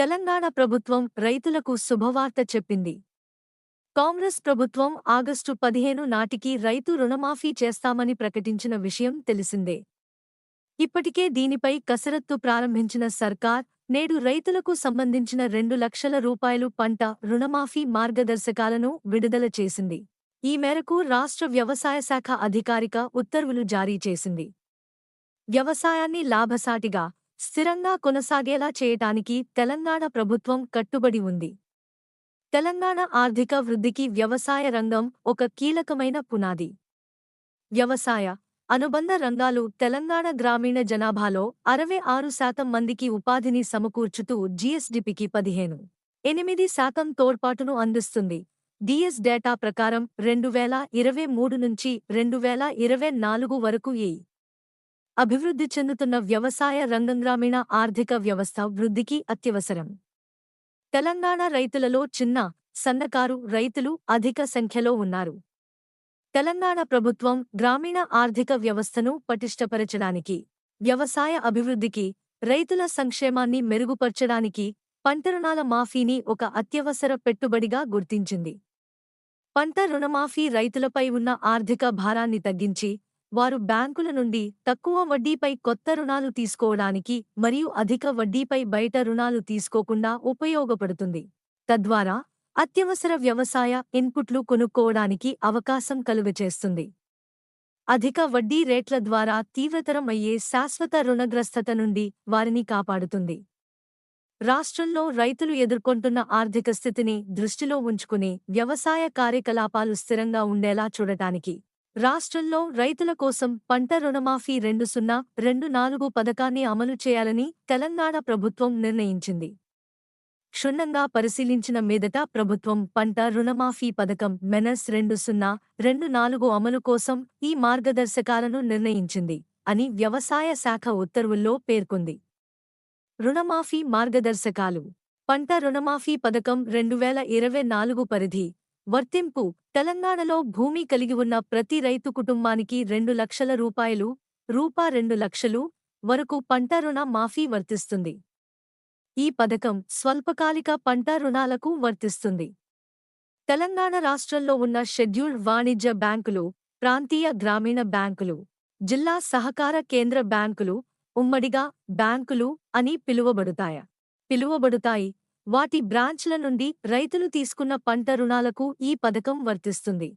తెలంగాణ ప్రభుత్వం రైతులకు శుభవార్త చెప్పింది. కాంగ్రెస్ ప్రభుత్వం ఆగస్టు 15 నాటికి రైతు రుణమాఫీ చేస్తామని ప్రకటించిన విషయం తెలిసిందే. ఇప్పటికే దీనిపై కసరత్తు ప్రారంభించిన సర్కార్ నేడు రైతులకు సంబంధించిన 2 లక్షల రూపాయలు పంట రుణమాఫీ మార్గదర్శకాలను విడుదల చేసింది. ఈ మేరకు రాష్ట్ర వ్యవసాయ శాఖ అధికారిక ఉత్తర్వులు జారీ చేసింది. వ్యవసాయాన్ని లాభసాటిగా, స్థిరంగా కొనసాగేలా చేయటానికి తెలంగాణ ప్రభుత్వం కట్టుబడి ఉంది. తెలంగాణ ఆర్థిక వృద్ధికి వ్యవసాయ రంగం ఒక కీలకమైన పునాది. వ్యవసాయ, అనుబంధ రంగాలు తెలంగాణ గ్రామీణ జనాభాలో 66% మందికి ఉపాధిని సమకూర్చుతూ జీఎస్డీపీకి 15.8% తోడ్పాటును అందిస్తుంది. డిఎస్ డేటా ప్రకారం 2023 నుంచి 2024 వరకు అభివృద్ధి చెందుతున్న వ్యవసాయ రంగం గ్రామీణ ఆర్థిక వ్యవస్థ వృద్ధికి అత్యవసరం. తెలంగాణ రైతులలో చిన్న, సన్నకారు రైతులు అధిక సంఖ్యలో ఉన్నారు. తెలంగాణ ప్రభుత్వం గ్రామీణ ఆర్థిక వ్యవస్థను పటిష్టపరచడానికి, వ్యవసాయ అభివృద్ధికి, రైతుల సంక్షేమాన్ని మెరుగుపర్చడానికి పంట రుణాల మాఫీని ఒక అత్యవసర పెట్టుబడిగా గుర్తించింది. పంట రుణమాఫీ రైతులపై ఉన్న ఆర్థిక భారాన్ని తగ్గించి, వారు బ్యాంకుల నుండి తక్కువ వడ్డీపై కొత్త రుణాలు తీసుకోవడానికి మరియు అధిక వడ్డీపై బయట రుణాలు తీసుకోకుండా ఉపయోగపడుతుంది. తద్వారా అత్యవసర వ్యవసాయ ఇన్పుట్లు కొనుక్కోవడానికి అవకాశం కలుగచేస్తుంది. అధిక వడ్డీ రేట్ల ద్వారా తీవ్రతరం అయ్యే శాశ్వత రుణగ్రస్తత నుండి వారిని కాపాడుతుంది. రాష్ట్రంలో రైతులు ఎదుర్కొంటున్న ఆర్థిక స్థితిని దృష్టిలో ఉంచుకుని వ్యవసాయ కార్యకలాపాలు స్థిరంగా ఉండేలా చూడటానికి రాష్ట్రంలో రైతుల కోసం పంట రుణమాఫీ 2024 పథకాన్ని అమలు చేయాలని తెలంగాణ ప్రభుత్వం నిర్ణయించింది. క్షుణ్ణంగా పరిశీలించిన మీదట ప్రభుత్వం పంట రుణమాఫీ పథకం -2024 అమలు కోసం ఈ మార్గదర్శకాలను నిర్ణయించింది అని వ్యవసాయ శాఖ ఉత్తర్వుల్లో పేర్కొంది. రుణమాఫీ మార్గదర్శకాలు. పంట రుణమాఫీ పథకం 2024 పరిధి, వర్తింపు. తెలంగాణలో భూమి కలిగి ఉన్న ప్రతి రైతు కుటుంబానికి 2 లక్షల రూపాయలు, రూపా 2 లక్షలు వరకు పంట రుణ మాఫీ వర్తిస్తుంది. ఈ పథకం స్వల్పకాలిక పంట రుణాలకు వర్తిస్తుంది. తెలంగాణ రాష్ట్రంలో ఉన్న షెడ్యూల్డ్ వాణిజ్య బ్యాంకులు, ప్రాంతీయ గ్రామీణ బ్యాంకులు, జిల్లా సహకార కేంద్ర బ్యాంకులు ఉమ్మడిగా బ్యాంకులు అని పిలువబడుతాయి. వాటి బ్రాంచ్ల నుండి రైతులు తీసుకున్న పంట రుణాలకు ఈ పథకం వర్తిస్తుంది.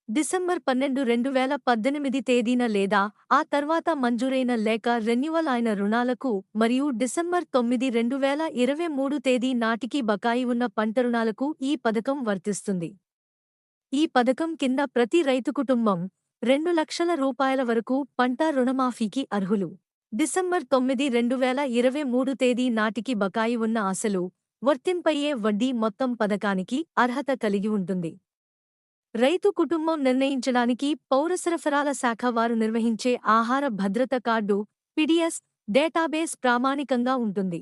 డిసెంబర్ 12, 2018 తేదీన లేదా ఆ తర్వాత మంజూరైన లేక రెన్యువల్ అయిన రుణాలకు మరియు డిసెంబర్ 9, 2023 తేదీ నాటికి బకాయి ఉన్న పంట రుణాలకు ఈ పథకం వర్తిస్తుంది. ఈ పథకం కింద ప్రతి రైతు కుటుంబం 2 లక్షల రూపాయల వరకు పంట రుణమాఫీకి అర్హులు. డిసెంబర్ 9, 2023 తేదీ నాటికి బకాయి ఉన్న అసలు, వర్తింపయ్యే వడ్డీ మొత్తం పథకానికి అర్హత కలిగి ఉంటుంది. రైతు కుటుంబం నిర్ణయించడానికి పౌర సరఫరాల శాఖ వారు నిర్వహించే ఆహార భద్రత కార్డు పిడిఎస్ డేటాబేస్ ప్రామాణికంగా ఉంటుంది.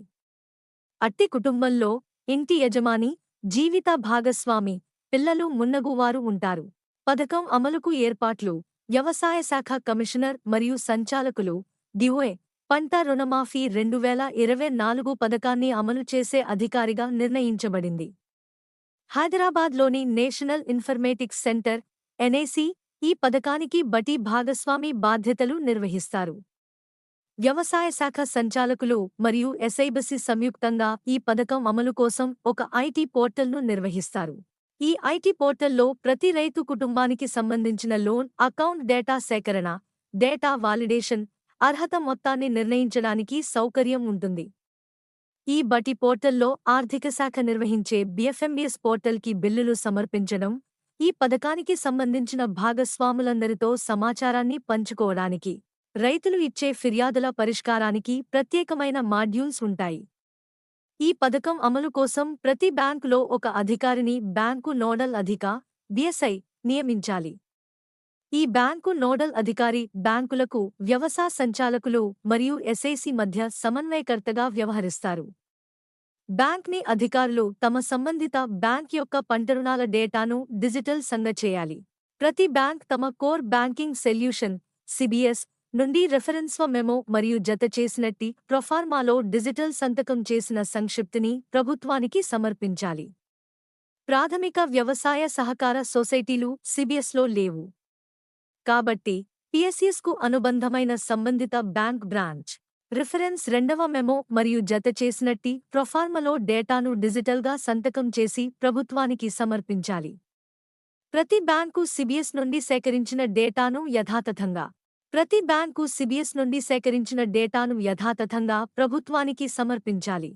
అట్టి కుటుంబంలో ఇంటి యజమాని, జీవిత భాగస్వామి, పిల్లలు మున్నగువారు ఉంటారు. పథకం అమలుకు ఏర్పాట్లు. వ్యవసాయ శాఖ కమిషనర్ మరియు సంచాలకులు, డిఓఏ, పంట రుణమాఫీ 2024 పథకాన్ని అమలు చేసే అధికారిగా నిర్ణయించబడింది. హైదరాబాద్లోని నేషనల్ ఇన్ఫర్మేటిక్స్ సెంటర్ ఎన్ఐసి ఈ పథకానికి బటి భాగస్వామి బాధ్యతలు నిర్వహిస్తారు. వ్యవసాయ శాఖ సంచాలకులు మరియు ఎస్ఐబసి సంయుక్తంగా ఈ పథకం అమలు కోసం ఒక ఐటీ పోర్టల్ను నిర్వహిస్తారు. ఈ ఐటీ పోర్టల్లో ప్రతి రైతు కుటుంబానికి సంబంధించిన లోన్ అకౌంట్ డేటా సేకరణ, డేటా వాలిడేషన్, అర్హత మొత్తాన్ని నిర్ణయించడానికి సౌకర్యం ఉంటుంది. ఈ బటి పోర్టల్లో ఆర్థిక శాఖ నిర్వహించే బిఎఫ్ఎంబిఎస్ పోర్టల్కి బిల్లులు సమర్పించడం, ఈ పథకానికి సంబంధించిన భాగస్వాములందరితో సమాచారాన్ని పంచుకోవడానికి, రైతులు ఇచ్చే ఫిర్యాదుల పరిష్కారానికి ప్రత్యేకమైన మాడ్యూల్స్ ఉంటాయి. ఈ పథకం అమలు కోసం ప్రతి బ్యాంకులో ఒక అధికారిని బ్యాంకు నోడల్ బిఎస్ఐ నియమించాలి. ఈ బ్యాంకు నోడల్ అధికారి బ్యాంకులకు, వ్యవసాయ సంచాలకులు మరియు ఎస్ఐసి మధ్య సమన్వయకర్తగా వ్యవహరిస్తారు. బ్యాంక్ని అధికారులు తమ సంబంధిత బ్యాంక్ యొక్క పంట రుణాల డేటాను డిజిటల్ సంగ చేయాలి. ప్రతి బ్యాంక్ తమ కోర్ బ్యాంకింగ్ సొల్యూషన్ సిబిఎస్ నుండి రెఫరెన్స్ మెమో మరియు జత చేసినట్టి ప్రొఫార్మాలో డిజిటల్ సంతకం చేసిన సంక్షిప్తిని ప్రభుత్వానికి సమర్పించాలి. ప్రాథమిక వ్యవసాయ సహకార సొసైటీలు సిబిఎస్లో లేవు. కాబట్టి పిఎస్సిఎస్కు అనుబంధమైన సంబంధిత బ్యాంక్ బ్రాంచ్ రిఫరెన్స్ రెండవ మెమో మరియు జత చేసినట్టి ప్రొఫార్మలో డేటాను డిజిటల్గా సంతకం చేసి ప్రభుత్వానికి సమర్పించాలి. ప్రతి బ్యాంకు సిబిఎస్ నుండి సేకరించిన డేటాను ప్రభుత్వానికి సమర్పించాలి.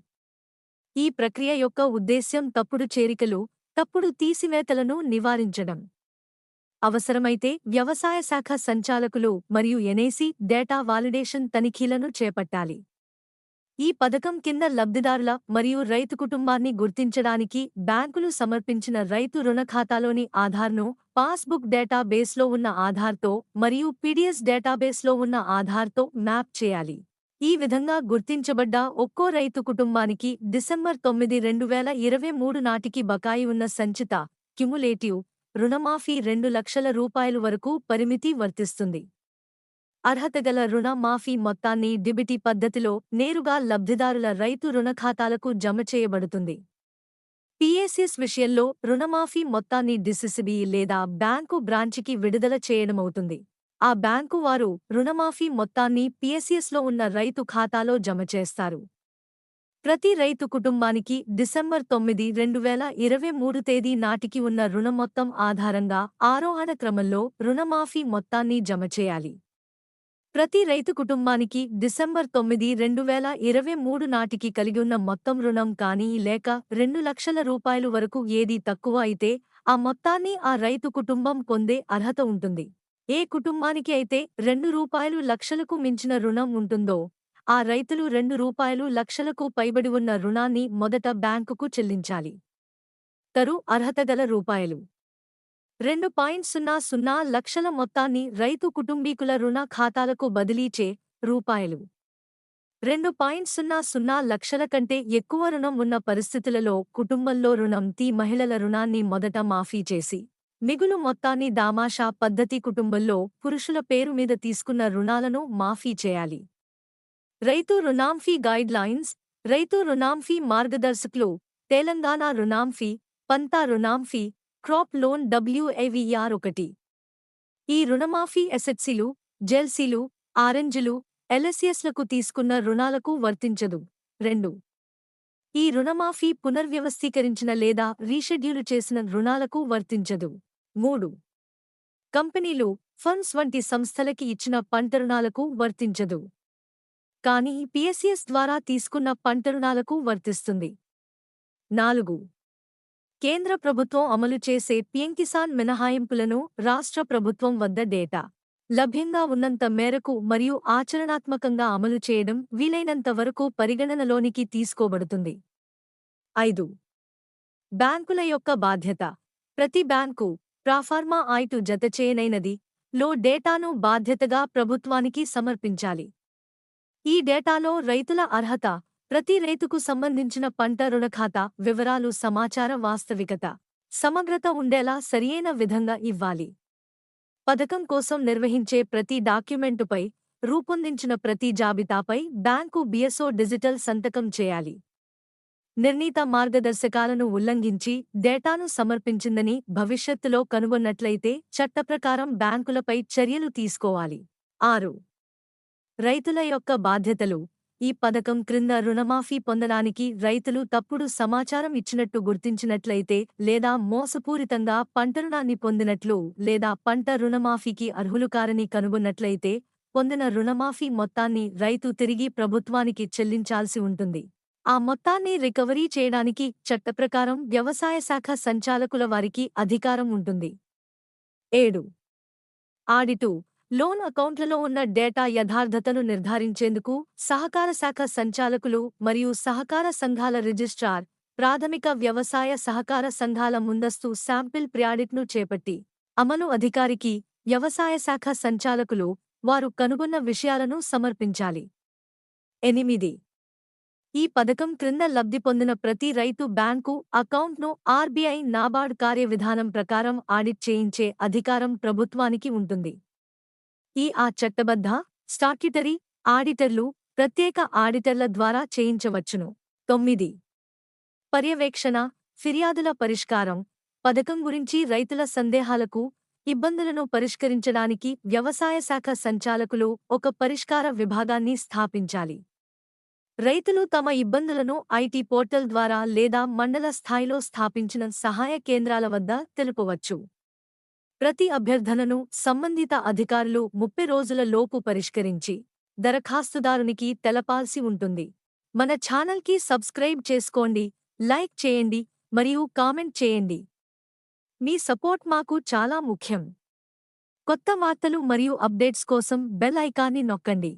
ఈ ప్రక్రియ యొక్క ఉద్దేశ్యం తప్పుడు చేరికలు, తప్పుడు తీసివేతలను నివారించడం. అవసరమైతే వ్యవసాయ శాఖ సంచాలకులు మరియు ఎన్ఐసి డేటా వాలిడేషన్ తనిఖీలను చేపట్టాలి. ఈ పథకం కింద లబ్ధిదారుల మరియు రైతు కుటుంబాన్ని గుర్తించడానికి బ్యాంకులు సమర్పించిన రైతు రుణ ఖాతాలోని ఆధార్ను పాస్బుక్ డేటాబేస్లో ఉన్న ఆధార్తో మరియు పీడీఎస్ డేటాబేస్లో ఉన్న ఆధార్తో మ్యాప్ చేయాలి. ఈ విధంగా గుర్తించబడ్డ ఒక్కో రైతు కుటుంబానికి డిసెంబర్ 9, 2023 నాటికి బకాయి ఉన్న సంచిత క్యుములేటివ్ రుణమాఫీ 2 లక్షల రూపాయలు వరకు పరిమితి వర్తిస్తుంది. అర్హతగల రుణ మాఫీ మొత్తాన్ని డిబిటీ పద్ధతిలో నేరుగా లబ్ధిదారుల రైతు రుణ ఖాతాలకు జమ చేయబడుతుంది. పిఎస్సిఎస్ విషయంలో రుణమాఫీ మొత్తాన్ని డిసిసిబి లేదా బ్యాంకు బ్రాంచికి విడుదల చేయడమవుతుంది. ఆ బ్యాంకు వారు రుణమాఫీ మొత్తాన్ని పిఎస్సిఎస్లో ఉన్న రైతు ఖాతాలో జమ చేస్తారు. ప్రతి రైతు కుటుంబానికి డిసెంబర్ 9, 2023 తేదీ నాటికి ఉన్న రుణ మొత్తం ఆధారంగా ఆరోహణ క్రమంలో రుణమాఫీ మొత్తాన్ని జమ చేయాలి. ప్రతి రైతు కుటుంబానికి డిసెంబర్ 9, 2023 నాటికి కలిగి ఉన్న మొత్తం రుణం కానీ లేక 2 లక్షల రూపాయలు వరకు ఏది తక్కువ అయితే ఆ మొత్తాన్ని ఆ రైతు కుటుంబం పొందే అర్హత ఉంటుంది. ఏ కుటుంబానికి అయితే 2 లక్షలకు మించిన రుణం ఉంటుందో ఆ రైతులు 2 లక్షలకు పైబడి ఉన్న రుణాన్ని మొదట బ్యాంకుకు చెల్లించాలి. అర్హతగల రూపాయలు 2.00 లక్షల మొత్తాన్ని రైతు కుటుంబీకుల రుణ ఖాతాలకు బదిలీ చే రూపాయలు 2.00 లక్షల కంటే ఎక్కువ రుణం ఉన్న పరిస్థితులలో కుటుంబంలో రుణం మహిళల రుణాన్ని మొదట మాఫీ చేసి మిగులు మొత్తాన్ని దామాషా పద్ధతి కుటుంబంలో పురుషుల పేరు మీద తీసుకున్న రుణాలను మాఫీ చేయాలి. రైతు రుణాంఫీ గైడ్లైన్స్, రైతు రుణాంఫీ మార్గదర్శకులు, తెలంగాణ రుణాంఫీ, పంతా రుణాంఫీ, క్రాప్ లోన్ WAVR 1. ఈ రుణమాఫీ ఎస్ఎచ్సీలు, జెల్సీలు, ఆరెంజ్లు, ఎల్ఎస్ఎస్లకు తీసుకున్న రుణాలకు వర్తించదు. 2. ఈ రుణమాఫీ పునర్వ్యవస్థీకరించిన లేదా రీషెడ్యూలు చేసిన రుణాలకు వర్తించదు. 3. కంపెనీలు, ఫండ్స్ వంటి సంస్థలకి ఇచ్చిన పంట రుణాలకు వర్తించదు. కానీ పిఎస్సిఎస్ ద్వారా తీసుకున్న పంట రుణాలకు వర్తిస్తుంది. 4. కేంద్ర ప్రభుత్వం అమలు చేసే పీఎం కిసాన్ మినహాయింపులను రాష్ట్ర ప్రభుత్వం వద్ద డేటా లభ్యంగా ఉన్నంత మేరకు మరియు ఆచరణాత్మకంగా అమలు చేయడం వీలైనంత వరకు పరిగణనలోనికి తీసుకోబడుతుంది. 5. బ్యాంకుల యొక్క బాధ్యత. ప్రతి బ్యాంకు ప్రాఫార్మా ఐటు జతచేయనైనది లో డేటాను బాధ్యతగా ప్రభుత్వానికి సమర్పించాలి. ఈ డేటాలో రైతుల అర్హత, ప్రతి రైతుకు సంబంధించిన పంట రుణ ఖాతా వివరాలు, సమాచార వాస్తవికత, సమగ్రత ఉండేలా సరియైన విధంగా ఇవ్వాలి. పథకం కోసం నిర్వహించే ప్రతి డాక్యుమెంటుపై, రూపొందించిన ప్రతి జాబితాపై బ్యాంకు బిఎస్ఓ డిజిటల్ సంతకం చేయాలి. నిర్ణీత మార్గదర్శకాలను ఉల్లంఘించి డేటాను సమర్పించిందని భవిష్యత్తులో కనుగొన్నట్లయితే చట్టప్రకారం బ్యాంకులపై చర్యలు తీసుకోవాలి. 6. రైతుల యొక్క బాధ్యతలు. ఈ పథకం క్రింద రుణమాఫీ పొందడానికి రైతులు తప్పుడు సమాచారం ఇచ్చినట్టు గుర్తించినట్లయితే లేదా మోసపూరితంగా పంట రుణాన్ని పొందినట్లు లేదా పంట రుణమాఫీకి అర్హులు కారని కనుగొన్నట్లయితే పొందిన రుణమాఫీ మొత్తాన్ని రైతు తిరిగి ప్రభుత్వానికి చెల్లించాల్సి ఉంటుంది. ఆ మొత్తాన్ని రికవరీ చేయడానికి చట్టప్రకారం వ్యవసాయ శాఖ సంచాలకుల వారికి అధికారం ఉంటుంది. 7. ఆడిటు. లోన్ అకౌంట్లలో ఉన్న డేటా యథార్థతను నిర్ధారించేందుకు సహకార శాఖ సంచాలకులు మరియు సహకార సంఘాల రిజిస్ట్రార్ ప్రాథమిక వ్యవసాయ సహకార సంఘాల ముందస్తు శాంపిల్ ప్రియాడిట్ను చేపట్టి అమలు అధికారికి వ్యవసాయ శాఖ సంచాలకులు వారు కనుగొన్న విషయాలను సమర్పించాలి. 8. ఈ పథకం క్రింద లబ్ధి పొందిన ప్రతి రైతు బ్యాంకు అకౌంట్ను ఆర్బీఐ నాబార్డ్ కార్యవిధానం ప్రకారం ఆడిట్ చేయించే అధికారం ప్రభుత్వానికి ఉంటుంది. ఆ చట్టబద్ధ స్టాట్యుటరీ ఆడిటర్లు, ప్రత్యేక ఆడిటర్ల ద్వారా చేయించవచ్చును. 9. పర్యవేక్షణ, ఫిర్యాదుల పరిష్కారం. పథకం గురించి రైతుల సందేహాలకు, ఇబ్బందులను పరిష్కరించడానికి వ్యవసాయ శాఖ సంచాలకులు ఒక పరిష్కార విభాగాన్ని స్థాపించాలి. రైతులు తమ ఇబ్బందులను ఐటీ పోర్టల్ ద్వారా లేదా మండల స్థాయిలో స్థాపించిన సహాయ కేంద్రాల వద్ద తెలుపవచ్చు. ప్రతి అభ్యర్థనను సంబంధిత అధికారులు 30 రోజుల లోపు పరిష్కరించి దరఖాస్తుదారునికి తెలపాల్సి ఉంటుంది. మన ఛానల్కి సబ్స్క్రైబ్ చేసుకోండి, లైక్ చేయండి మరియు కామెంట్ చేయండి. మీ సపోర్ట్ మాకు చాలా ముఖ్యం. కొత్త వార్తలు మరియు అప్డేట్స్ కోసం బెల్ ఐకాన్ని నొక్కండి.